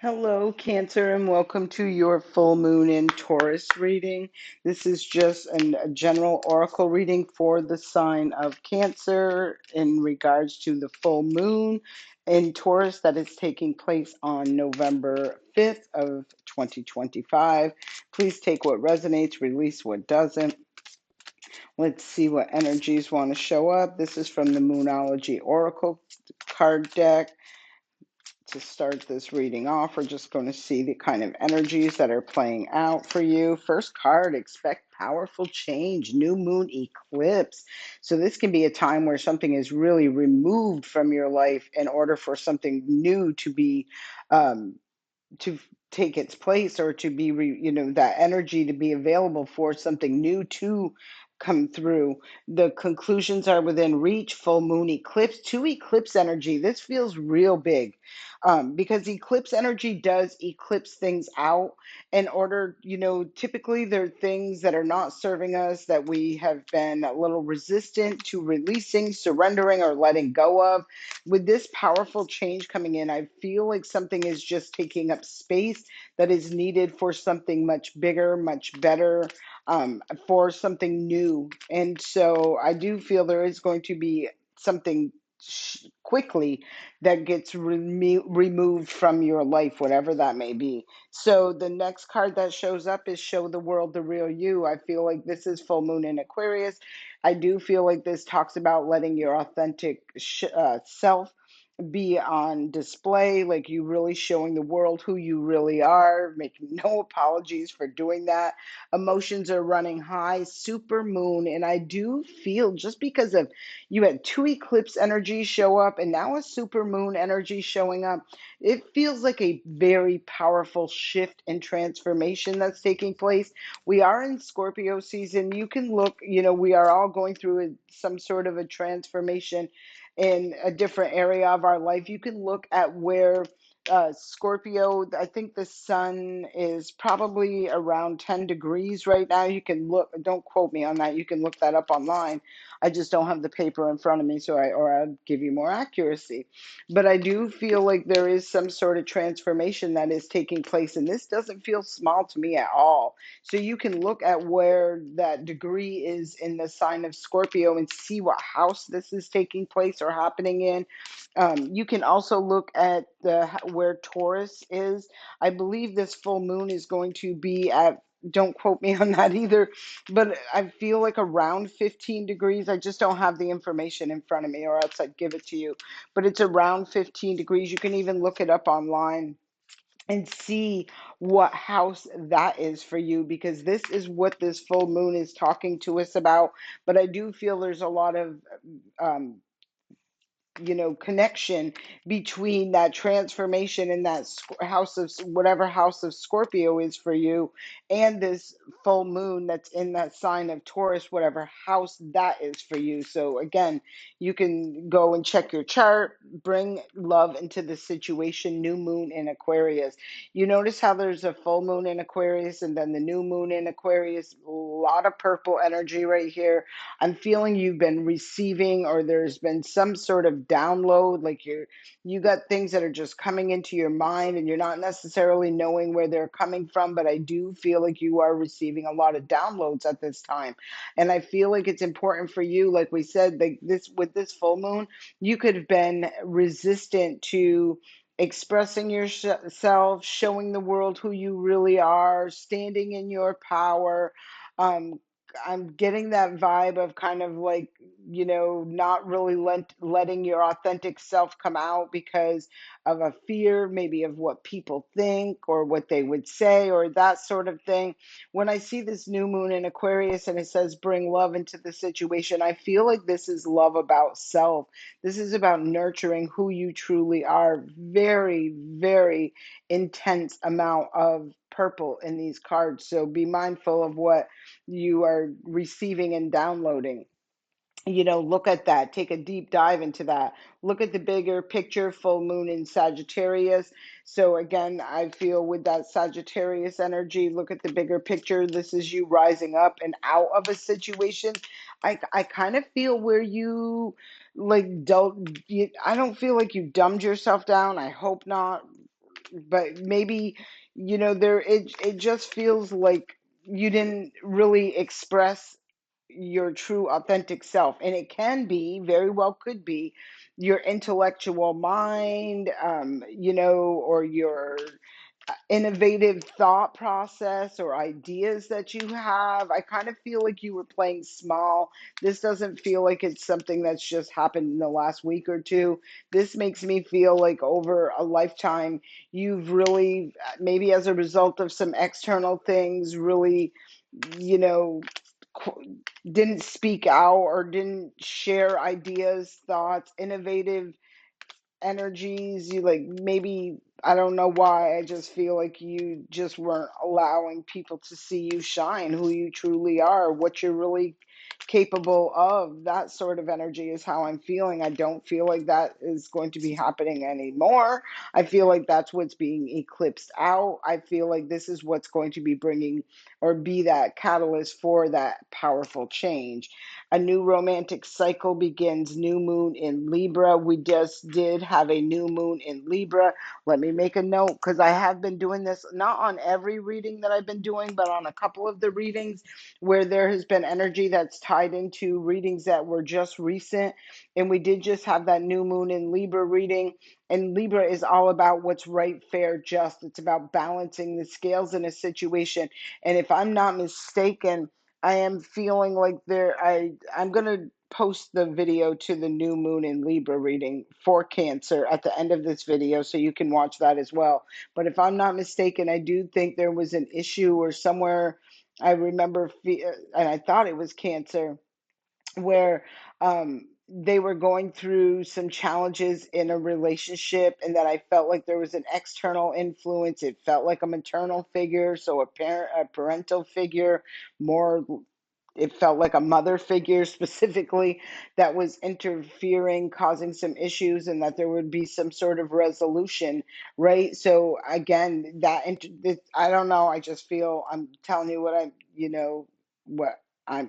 Hello, Cancer, and welcome to your full moon in Taurus reading. This is just a general oracle reading for the sign of Cancer in regards to the full moon in Taurus that is taking place on November 5th of 2025. Please take what resonates, release what doesn't. Let's see what energies want to show up. This is from the Moonology Oracle card deck. To start this reading off, we're just going to see the kind of energies that are playing out for you. First card, expect powerful change, new moon eclipse. So this can be a time where something is really removed from your life in order for something new to be um, to take its place, or to be that energy to be available for something new to come through. The conclusions are within reach. Full moon eclipse, two eclipse energy. This feels real big, because eclipse energy does eclipse things out in order, typically there are things that are not serving us that we have been a little resistant to releasing, surrendering, or letting go of. With this powerful change coming in, I feel like something is just taking up space that is needed for something much bigger, much better, for something new. And so I do feel there is going to be something quickly that gets removed from your life, whatever that may be. So the next card that shows up is Show the World the Real You. I feel like this is full moon in Aquarius. I do feel like this talks about letting your authentic self be on display, like you really showing the world who you really are, making no apologies for doing that. Emotions are running high, super moon, and I do feel just because of you had two eclipse energies show up and now a super moon energy showing up, it feels like a very powerful shift and transformation that's taking place. We are in Scorpio season. You can look, we are all going through some sort of a transformation in a different area of our life. You can look at where Scorpio, I think the sun is probably around 10 degrees right now. You can look, don't quote me on that. You can look that up online. I just don't have the paper in front of me, or I'll give you more accuracy. But I do feel like there is some sort of transformation that is taking place, and this doesn't feel small to me at all. So you can look at where that degree is in the sign of Scorpio and see what house this is taking place or happening in. You can also look at where Taurus is. I believe this full moon is going to be at, don't quote me on that either, but I feel like around 15 degrees. I just don't have the information in front of me, or else I'd give it to you. But it's around 15 degrees. You can even look it up online and see what house that is for you, because this is what this full moon is talking to us about. But I do feel there's a lot of um, connection between that transformation in that house of whatever house of Scorpio is for you, and this full moon that's in that sign of Taurus, whatever house that is for you. So again, you can go and check your chart, bring love into the situation. New moon in Aquarius. You notice how there's a full moon in Aquarius and then the new moon in Aquarius. A lot of purple energy right here. I'm feeling you've been receiving, or there's been some sort of download, like you got things that are just coming into your mind and you're not necessarily knowing where they're coming from, but I do feel like you are receiving a lot of downloads at this time. And I feel like it's important for you, like we said, like this with this full moon, you could have been resistant to expressing yourself, showing the world who you really are, standing in your power. Um, I'm getting that vibe of kind of like, not really letting your authentic self come out because of a fear, maybe of what people think or what they would say or that sort of thing. When I see this new moon in Aquarius and it says bring love into the situation, I feel like this is love about self. This is about nurturing who you truly are. Very, very intense amount of purple in these cards. So be mindful of what you are receiving and downloading. Look at that, take a deep dive into that, look at the bigger picture. Full moon in Sagittarius. So again, I feel with that Sagittarius energy, look at the bigger picture. This is you rising up and out of a situation. I kind of feel where you like don't, I don't feel like you dumbed yourself down. I hope not. but maybe, there it just feels like you didn't really express your true authentic self. And it can be, very well could be, your intellectual mind, or your innovative thought process or ideas that you have. I kind of feel like you were playing small. This doesn't feel like it's something that's just happened in the last week or two. This makes me feel like over a lifetime, you've really, maybe as a result of some external things, really, you know, didn't speak out or didn't share ideas, thoughts, innovative energies. You, like, maybe, I don't know why, I just feel like you just weren't allowing people to see you shine, who you truly are, what you're really capable of. That sort of energy is how I'm feeling. I don't feel like that is going to be happening anymore. I feel like that's what's being eclipsed out. I feel like this is what's going to be bringing or be that catalyst for that powerful change. A new romantic cycle begins. New moon in Libra. We just did have a new moon in Libra. Let me make a note, because I have been doing this not on every reading that I've been doing, but on a couple of the readings where there has been energy that's tied into readings that were just recent. And we did just have that new moon in Libra reading. And Libra is all about what's right, fair, just. It's about balancing the scales in a situation. And if I'm not mistaken, I am feeling like I'm gonna post the video to the new moon in Libra reading for Cancer at the end of this video, so you can watch that as well. But if I'm not mistaken, I do think there was an issue or somewhere, I remember, and I thought it was Cancer, where they were going through some challenges in a relationship, and that I felt like there was an external influence. It felt like a maternal figure, so a parental figure, more, it felt like a mother figure specifically, that was interfering, causing some issues, and that there would be some sort of resolution, right? So again, I don't know, I just feel, I'm telling you what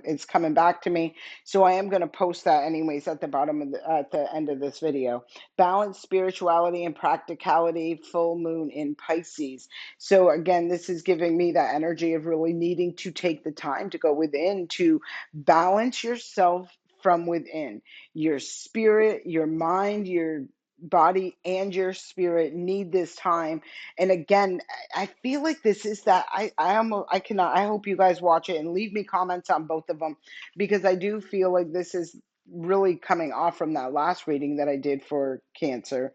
it's coming back to me. So I am going to post that anyways at the bottom of at the end of this video. Balance, spirituality, and practicality. Full moon in Pisces. So again, this is giving me that energy of really needing to take the time to go within, to balance yourself from within. Your spirit, your mind, your body, and your spirit need this time. And again, I feel like this is that I cannot, I hope you guys watch it and leave me comments on both of them, because I do feel like this is really coming off from that last reading that I did for Cancer,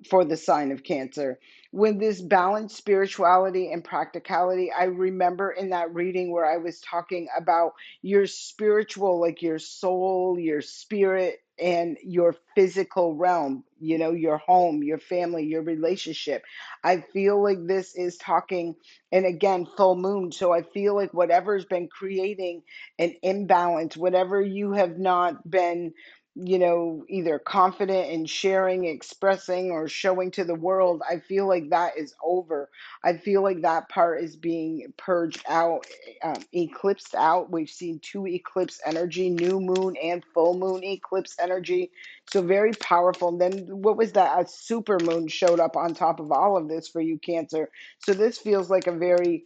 for the sign of Cancer. With this balanced spirituality and practicality, I remember in that reading where I was talking about your spiritual, like your soul, your spirit, and your physical realm, your home, your family, your relationship. I feel like this is talking, and again, full moon. So I feel like whatever's been creating an imbalance, whatever you have not been, either confident in sharing, expressing, or showing to the world, I feel like that is over. I feel like that part is being purged out, eclipsed out. We've seen two eclipse energy, new moon and full moon eclipse energy. So very powerful. And then what was that? A super moon showed up on top of all of this for you, Cancer. So this feels like a very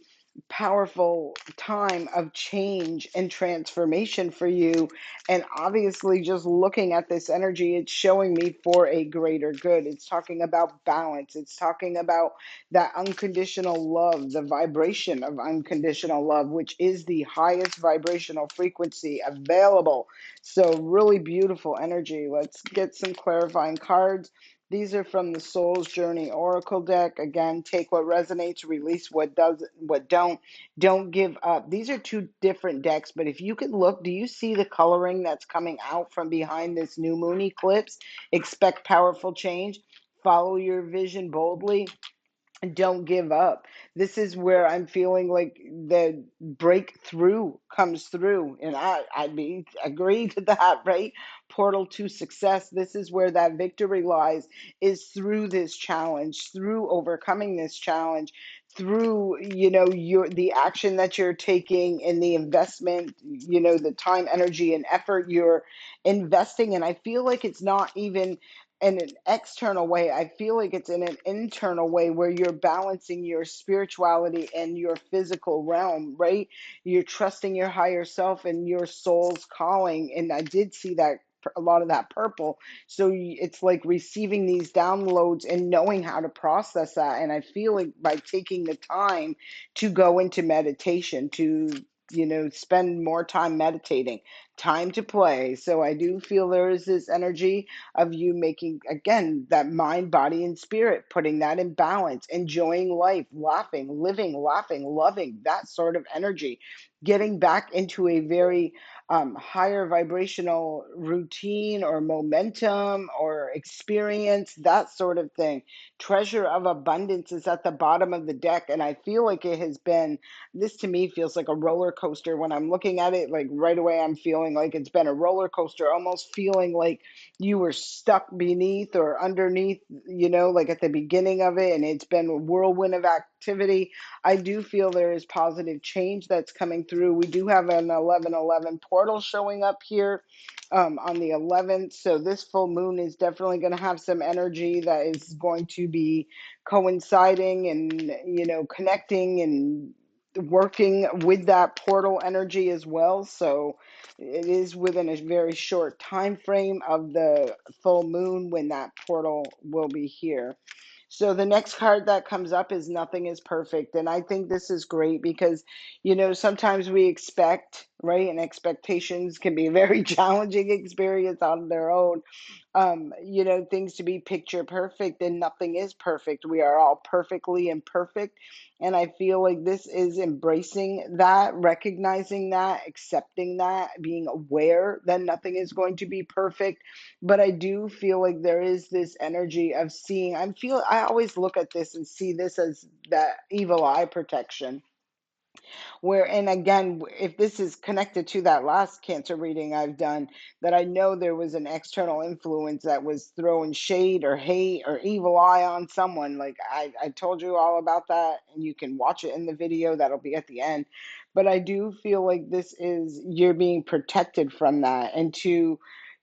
powerful time of change and transformation for you. And obviously, just looking at this energy, it's showing me for a greater good. It's talking about balance. It's talking about that unconditional love, the vibration of unconditional love, which is the highest vibrational frequency available. So really beautiful energy. Let's get some clarifying cards. These are from the Soul's Journey Oracle deck. Again, take what resonates, release what doesn't, what don't. Don't give up. These are two different decks, but if you could look, do you see the coloring that's coming out from behind this new moon eclipse? Expect powerful change. Follow your vision boldly. Don't give up. This is where I'm feeling like the breakthrough comes through, and I'd be agree to that, right? Portal to success. This is where that victory lies, is through this challenge, through overcoming this challenge, through your the action that you're taking, and the investment, the time, energy, and effort you're investing. And I feel like it's not even in an external way. I feel like it's in an internal way where you're balancing your spirituality and your physical realm, right? You're trusting your higher self and your soul's calling. And I did see that a lot of that purple. So it's like receiving these downloads and knowing how to process that. And I feel like by taking the time to go into meditation, to spend more time meditating, time to play. So I do feel there is this energy of you making, again, that mind, body, and spirit, putting that in balance, enjoying life, laughing, living, laughing, loving, that sort of energy, getting back into a very higher vibrational routine or momentum or experience, that sort of thing. Treasure of abundance is at the bottom of the deck. And I feel like it has been, this to me feels like a roller coaster. When I'm looking at it, like right away, I'm feeling like it's been a roller coaster, almost feeling like you were stuck beneath or underneath, like at the beginning of it, and it's been a whirlwind of activity. I do feel there is positive change that's coming through. We do have an 1111 portal showing up here on the 11th. So this full moon is definitely going to have some energy that is going to be coinciding and, connecting and working with that portal energy as well. So it is within a very short time frame of the full moon when that portal will be here. So the next card that comes up is Nothing is Perfect. And I think this is great because, sometimes we expect, right? And expectations can be a very challenging experience on their own. Things to be picture perfect, and nothing is perfect. We are all perfectly imperfect. And I feel like this is embracing that, recognizing that, accepting that, being aware that nothing is going to be perfect. But I do feel like there is this energy of seeing, I always look at this and see this as that evil eye protection, where, and again, if this is connected to that last Cancer reading I've done, that I know there was an external influence that was throwing shade or hate or evil eye on someone. Like I told you all about that, and you can watch it in the video that'll be at the end. But I do feel like this is, you're being protected from that, and to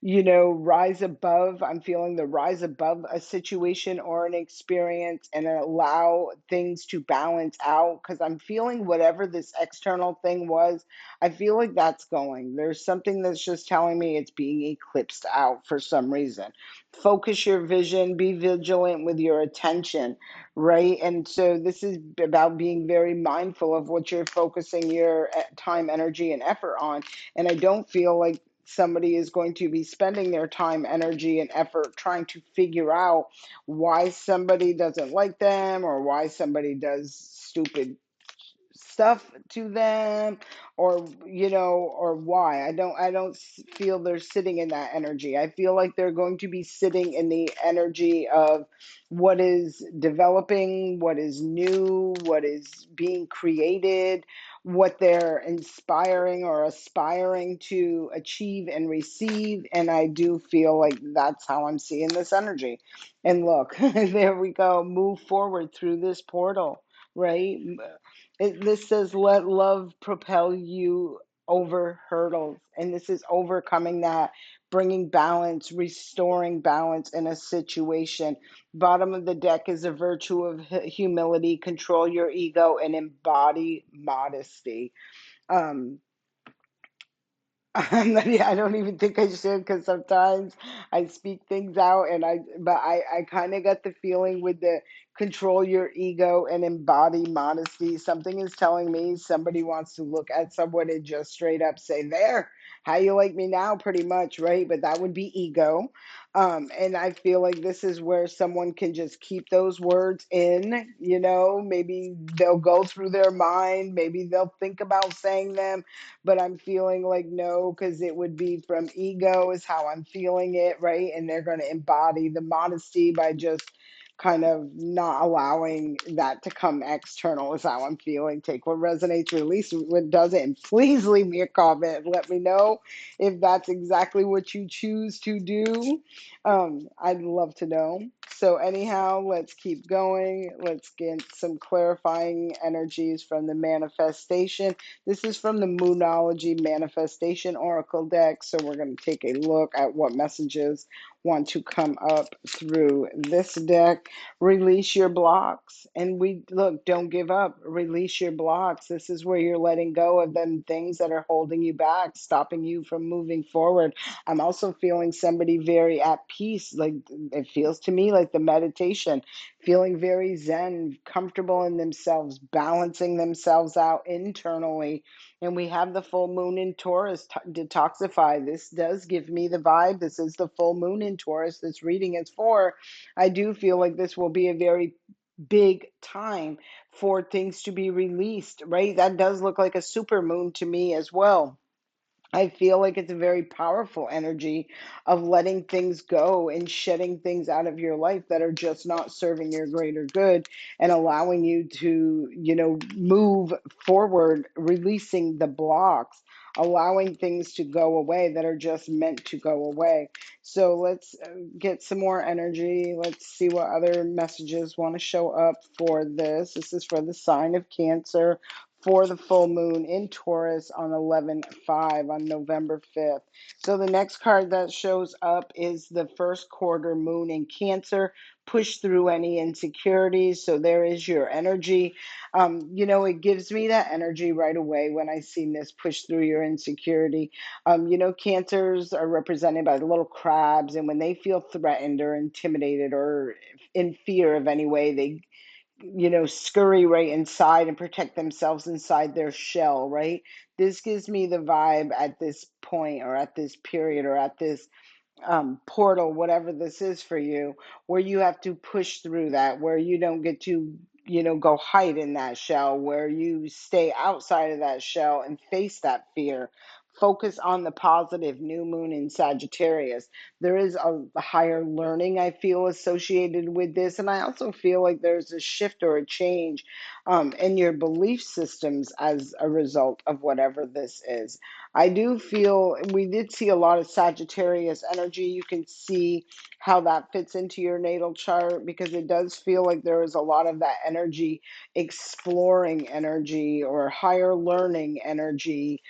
rise above. I'm feeling the rise above a situation or an experience and allow things to balance out, because I'm feeling whatever this external thing was, I feel like that's going. There's something that's just telling me it's being eclipsed out for some reason. Focus your vision, be vigilant with your attention, right? And so this is about being very mindful of what you're focusing your time, energy, and effort on. And I don't feel like somebody is going to be spending their time, energy, and effort trying to figure out why somebody doesn't like them or why somebody does stupid stuff to them, or or why. I don't feel they're sitting in that energy. I feel like they're going to be sitting in the energy of what is developing, what is new, what is being created, what they're inspiring or aspiring to achieve and receive. And I do feel like that's how I'm seeing this energy. And look, there we go, move forward through this portal, right? This says, let love propel you over hurdles. And this is overcoming that, bringing balance, restoring balance in a situation. Bottom of the deck is a virtue of humility, control your ego, and embody modesty. Um, yeah, I don't even think I should, because sometimes I speak things out, but I kind of got the feeling with the control your ego and embody modesty. Something is telling me somebody wants to look at someone and just straight up say, there, how you like me now, pretty much, right? But that would be ego. And I feel like this is where someone can just keep those words in, maybe they'll go through their mind, maybe they'll think about saying them, but I'm feeling like no, because it would be from ego, is how I'm feeling it, right? And they're going to embody the modesty by just kind of not allowing that to come external, is how I'm feeling. Take what resonates, release what doesn't, and please leave me a comment. Let me know if that's exactly what you choose to do. I'd love to know. So anyhow, let's keep going. Let's get some clarifying energies from the manifestation. This is from the Moonology Manifestation Oracle deck, so we're going to take a look at what messages want to come up through this deck. Release your blocks. And we look, don't give up. Release your blocks. This is where you're letting go of them things that are holding you back, stopping you from moving forward. I'm also feeling somebody very at peace. Like it feels to me like the meditation, feeling very zen, comfortable in themselves, balancing themselves out internally. And we have the full moon in Taurus, detoxify. This does give me the vibe. This is the full moon in Taurus. This reading is for. I do feel like this will be a very big time for things to be released, right? That does look like a super moon to me as well. I feel like it's a very powerful energy of letting things go and shedding things out of your life that are just not serving your greater good and allowing you to, move forward, releasing the blocks, allowing things to go away that are just meant to go away. So let's get some more energy. Let's see what other messages want to show up for this. This is for the sign of Cancer for the full moon in Taurus on 11/5 on November 5th. So the next card that shows up is the first quarter moon in Cancer. Push through any insecurities. So there is your energy. It gives me that energy right away when I see this push through your insecurity. Cancers are represented by the little crabs, and when they feel threatened or intimidated or in fear of any way, they scurry right inside and protect themselves inside their shell, right? This gives me the vibe at this point or at this period or at this portal, whatever this is for you, where you have to push through that, where you don't get to, go hide in that shell, where you stay outside of that shell and face that fear. Focus on the positive new moon in Sagittarius. There is a higher learning I feel associated with this. And I also feel like there's a shift or a change in your belief systems as a result of whatever this is. I do feel we did see a lot of Sagittarius energy. You can see how that fits into your natal chart because it does feel like there is a lot of that energy, exploring energy or higher learning energy,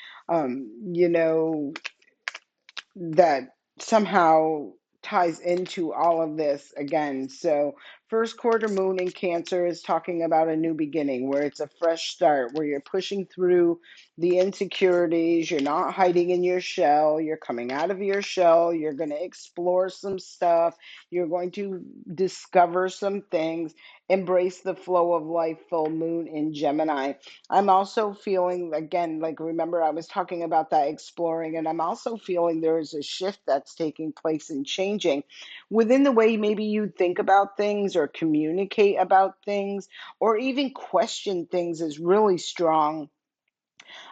that somehow ties into all of this again. So, first quarter moon in Cancer is talking about a new beginning where it's a fresh start, where you're pushing through the insecurities, you're not hiding in your shell, you're coming out of your shell, you're going to explore some stuff, you're going to discover some things, embrace the flow of life, full moon in Gemini. I'm also feeling, again, like remember, I was talking about that exploring, and I'm also feeling there is a shift that's taking place and changing within the way maybe you think about things or communicate about things or even question things is really strong.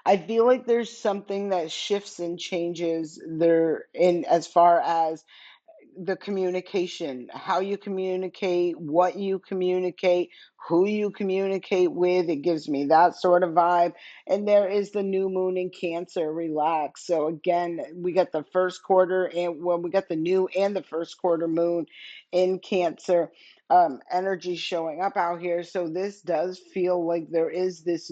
I feel like there's something that shifts and changes there in as far as the communication, how you communicate, what you communicate, who you communicate with. It gives me that sort of vibe. And there is the new moon in Cancer, relax. So again, we got the first quarter and when we got the new and the first quarter moon in Cancer. Energy showing up out here. So this does feel like there is this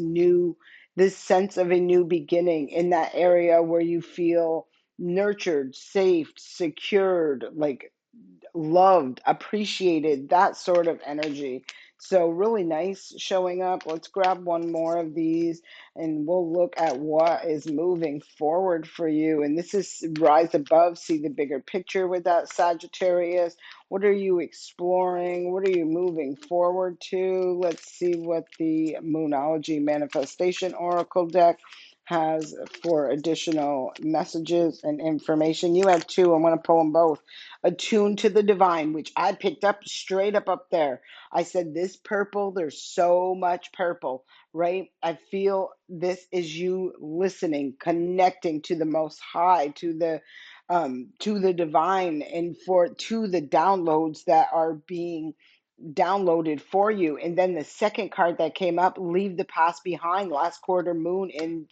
sense of a new beginning in that area where you feel nurtured, safe, secured, like loved, appreciated, that sort of energy. So, really nice showing up. Let's grab one more of these and we'll look at what is moving forward for you. And this is rise above, see the bigger picture with that Sagittarius. What are you exploring? What are you moving forward to? Let's see what the Moonology Manifestation Oracle deck has for additional messages and information. You have two. I'm going to pull them both. Attuned to the divine, which I picked up straight up there. I said, this purple, there's so much purple, right? I feel this is you listening, connecting to the most high, to the divine, and to the downloads that are being downloaded for you. And then the second card that came up, leave the past behind, last quarter moon in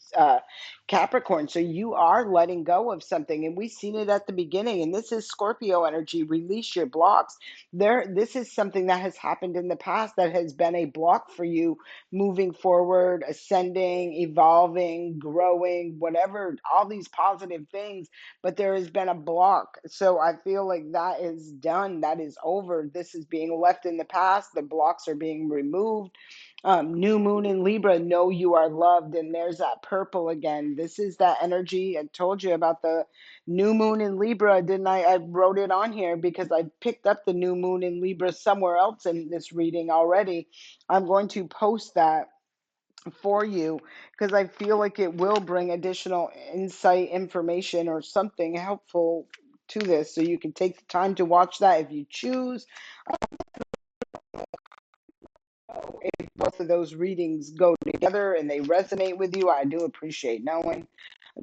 Capricorn. So you are letting go of something. And we've seen it at the beginning. And this is Scorpio energy, release your blocks. This is something that has happened in the past that has been a block for you moving forward, ascending, evolving, growing, whatever, all these positive things, but there has been a block. So I feel like that is done. That is over. This is being left in the past. The blocks are being removed. New moon in Libra, know you are loved. And there's that purple again. This is that energy. I told you about the new moon in Libra, didn't I? I wrote it on here because I picked up the new moon in Libra somewhere else in this reading already. I'm going to post that for you because I feel like it will bring additional insight, information, or something helpful to this. So you can take the time to watch that if you choose. If both of those readings go together and they resonate with you, I do appreciate knowing.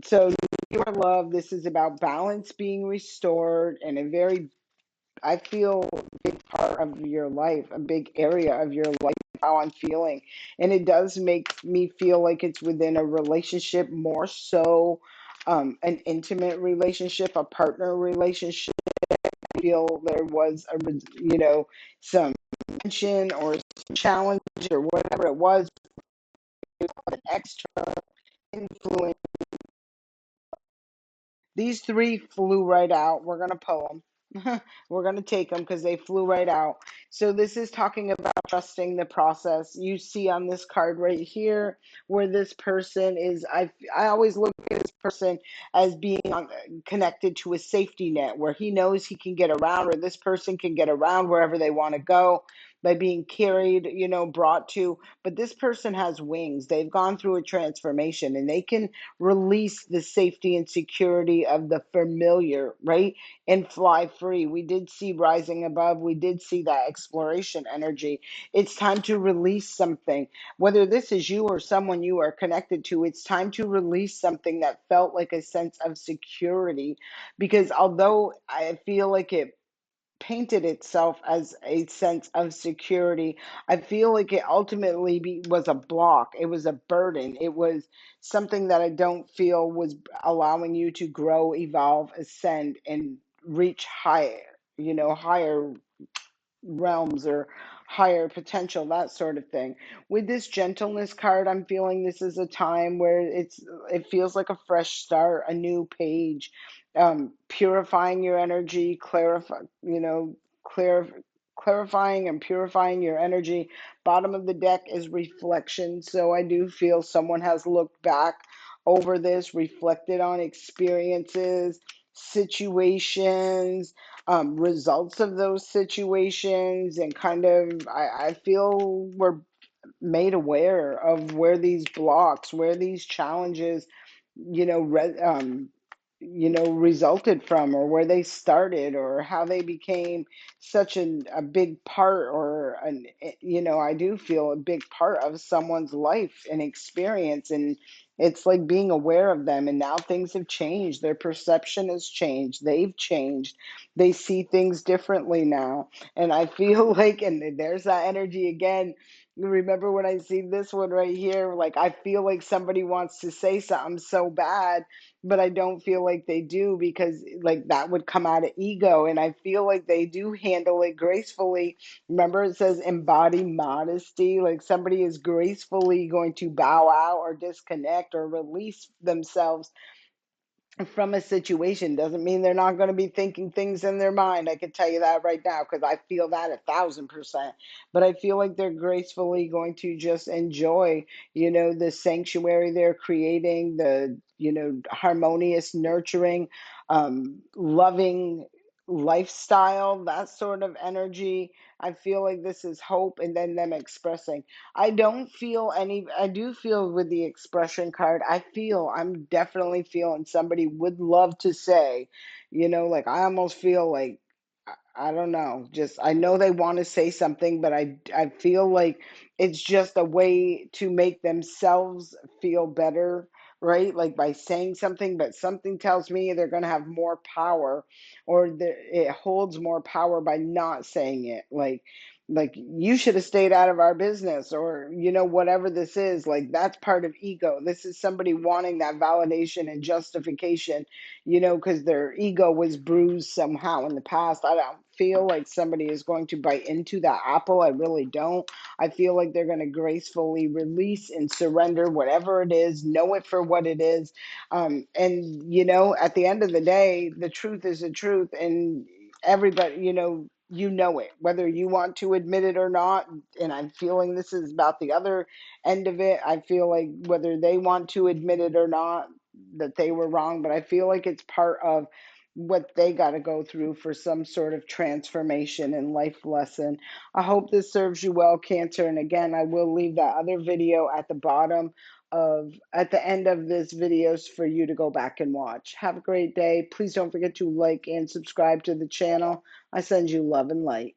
So, your love, this is about balance being restored and a very, I feel, big part of your life, a big area of your life, how I'm feeling. And it does make me feel like it's within a relationship more so, an intimate relationship, a partner relationship. I feel there was some tension or some challenge or whatever it was, an extra influence. These three flew right out. We're going to pull them. We're going to take them because they flew right out. So this is talking about trusting the process. You see on this card right here where this person is, I always look at this person as being connected to a safety net where he knows he can get around, or this person can get around wherever they want to go by being carried, brought to. But this person has wings. They've gone through a transformation and they can release the safety and security of the familiar, right? And fly free. We did see rising above. We did see that exploration energy. It's time to release something. Whether this is you or someone you are connected to, it's time to release something that felt like a sense of security. Because although I feel like it painted itself as a sense of security, I feel like it ultimately was a block. It was a burden. It was something that I don't feel was allowing you to grow, evolve, ascend, and reach higher, higher realms or higher potential, that sort of thing. With this gentleness card, I'm feeling this is a time where it feels like a fresh start, a new page, purifying your energy, clear, clarifying and purifying your energy. Bottom of the deck is reflection. So I do feel someone has looked back over this, reflected on experiences, situations, results of those situations, and kind of, I feel we're made aware of where these blocks, where these challenges, you know, re- um, resulted from, or where they started, or how they became such a big part, or I do feel a big part of someone's life and experience, and it's like being aware of them. And now things have changed. Their perception has changed. They've changed. They see things differently now. And I feel like, and there's that energy again. Remember when I see this one right here, like I feel like somebody wants to say something so bad, but I don't feel like they do, because like that would come out of ego, and I feel like they do handle it gracefully. Remember it says embody modesty, like somebody is gracefully going to bow out or disconnect or release themselves from a situation. Doesn't mean they're not going to be thinking things in their mind. I can tell you that right now because I feel that 1,000%. But I feel like they're gracefully going to just enjoy, the sanctuary they're creating, the, harmonious, nurturing, loving lifestyle, that sort of energy. I feel like this is hope, and then them expressing. I do feel with the expression card, I'm definitely feeling somebody would love to say, like I almost feel like, I don't know, just I know they want to say something, but I feel like it's just a way to make themselves feel better, right? Like by saying something, but something tells me they're going to have more power, or it holds more power by not saying it. Like, like you should have stayed out of our business, or whatever this is. Like, that's part of ego. This is somebody wanting that validation and justification, because their ego was bruised somehow in the past. I don't feel like somebody is going to bite into that apple. I really don't. I feel like they're going to gracefully release and surrender whatever it is, know it for what it is. And at the end of the day, the truth is the truth, and everybody, it, whether you want to admit it or not. And I'm feeling this is about the other end of it. I feel like whether they want to admit it or not, that they were wrong, but I feel like it's part of what they got to go through for some sort of transformation and life lesson. I hope this serves you well, Cancer. And again, I will leave that other video at the bottom of at the end of this video for you to go back and watch. Have a great day. Please don't forget to like and subscribe to the channel. I send you love and light.